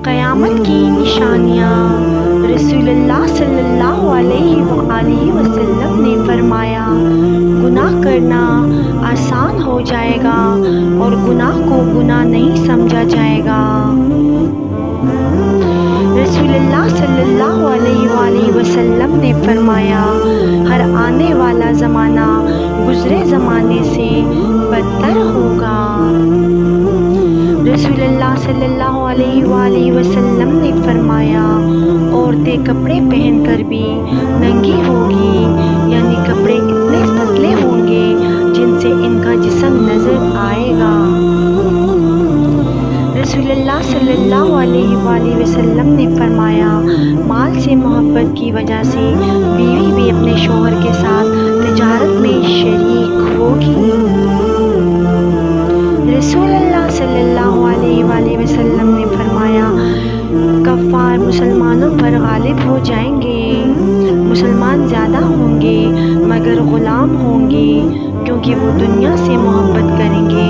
قیامت کی نشانیاں۔ رسول اللہ صلی اللہ علیہ وآلہ وسلم نے فرمایا، گناہ کرنا آسان ہو جائے گا اور گناہ کو گناہ نہیں سمجھا جائے گا۔ رسول اللہ صلی اللہ علیہ وآلہ وسلم نے فرمایا، ہر آنے والا زمانہ گزرے زمانے سے بدتر ہوگا۔ رسول اللہ صلی اللہ علیہ وآلہ وسلم نے فرمایا، عورتیں کپڑے پہن کر بھی ننگی ہوگی، یعنی کپڑے اتنے پتلے ہوں گے جن سے ان کا جسم نظر آئے گا۔ رسول اللہ صلی اللہ علیہ وآلہ وسلم نے فرمایا، مال سے محبت کی وجہ سے بیوی بھی اپنے شوہر کے ساتھ تجارت میں شریک ہوگی۔ رسول اللہ صلی اللہ علیہ وآلہ وسلم نے فرمایا، کفار مسلمانوں پر غالب ہو جائیں گے، مسلمان زیادہ ہوں گے مگر غلام ہوں گے، کیونکہ وہ دنیا سے محبت کریں گے